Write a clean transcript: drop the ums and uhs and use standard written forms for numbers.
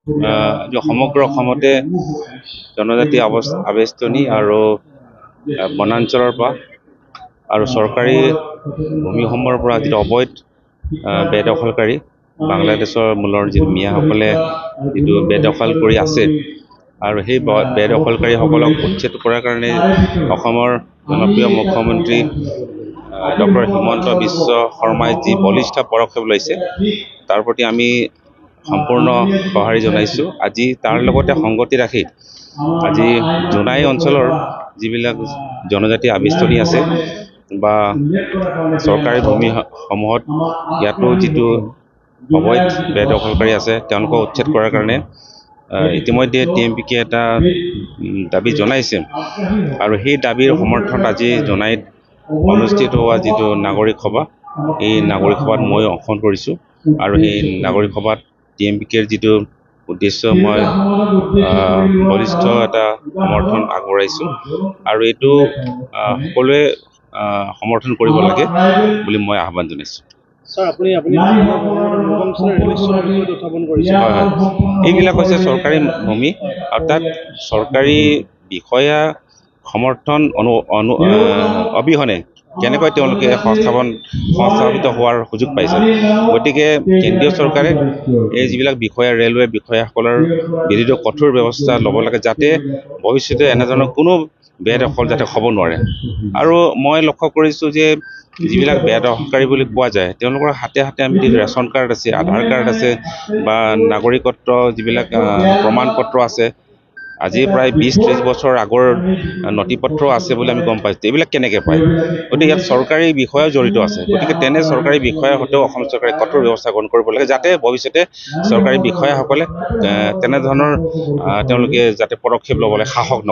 সমগ্ৰ অসমতে জনজাতি আবেষ্টনী আৰু বনাঞ্চলৰ পৰা আৰু চৰকাৰী ভূমিসমূহৰ পৰা যিটো অবৈধ বেদখলকাৰী বাংলাদেশৰ মূলৰ যিটো মিয়াসকলে যিটো বেদখল কৰি আছে আৰু সেই বেদখলকাৰীসকলক উচ্ছেদ কৰাৰ কাৰণে অসমৰ জনপ্ৰিয় মুখ্যমন্ত্ৰী ডক্টৰ হিমন্ত বিশ্ব শৰ্মাই যি বলিষ্ঠ পদক্ষেপ লৈছে তাৰ প্ৰতি আমি সম্পূৰ্ণ সঁহাৰি জনাইছোঁ। আজি তাৰ লগতে সংগতি ৰাখি আজি জোনাই অঞ্চলৰ যিবিলাক জনজাতি আবেষ্টনী আছে বা চৰকাৰী ভূমিসমূহত ইয়াতো যিটো অবৈধ বেদখলকাৰী আছে তেওঁলোকক উচ্ছেদ কৰাৰ কাৰণে ইতিমধ্যে TMPK এটা দাবী জনাইছে আৰু সেই দাবীৰ সমৰ্থনত আজি জোনাইত অনুষ্ঠিত হোৱা যিটো নাগৰিক সভা, এই নাগৰিক সভাত মই অংশগ্ৰহণ কৰিছোঁ আৰু সেই নাগৰিক সভাত TMPKৰ যিটো উদ্দেশ্য মই বলিষ্ঠ এটা সমৰ্থন আগবঢ়াইছোঁ আৰু এইটো সকলোৱে সমৰ্থন কৰিব লাগে বুলি মই আহ্বান জনাইছোঁ। এইবিলাক হৈছে চৰকাৰী ভূমি আৰু তাত চৰকাৰী বিষয়া সমৰ্থন অবিহনে কেনেকৈ তেওঁলোকে সংস্থাপিত হোৱাৰ সুযোগ পাইছে। গতিকে কেন্দ্ৰীয় চৰকাৰে এই যিবিলাক বিষয়া ৰেলৱে বিষয়াসকলৰ বিৰুদ্ধে কঠোৰ ব্যৱস্থা ল'ব লাগে যাতে ভৱিষ্যতে এনেধৰণৰ কোনো বেদখল যাতে হ'ব নোৱাৰে। আৰু মই লক্ষ্য কৰিছোঁ যে যিবিলাক বেদখলকাৰী বুলি কোৱা যায় তেওঁলোকৰ হাতে হাতে আমি ৰেচন কাৰ্ড আছে, আধাৰ কাৰ্ড আছে বা নাগৰিকত্ব যিবিলাক প্ৰমাণ পত্ৰ আছে, আজি প্ৰায় 20-30 বছৰ আগৰ নথি পত্ৰ আছে বুলি আমি গম পাইছোঁ। এইবিলাক কেনেকৈ পায়? গতিকে ইয়াত চৰকাৰী বিষয়াও জড়িত আছে। গতিকে তেনে চৰকাৰী বিষয়াৰ সৈতেও অসম চৰকাৰে কঠোৰ ব্যৱস্থা গ্ৰহণ কৰিব লাগে যাতে ভৱিষ্যতে চৰকাৰী বিষয়াসকলে তেনেধৰণৰ তেওঁলোকে যাতে পদক্ষেপ ল'বলৈ সাহস নকৰে।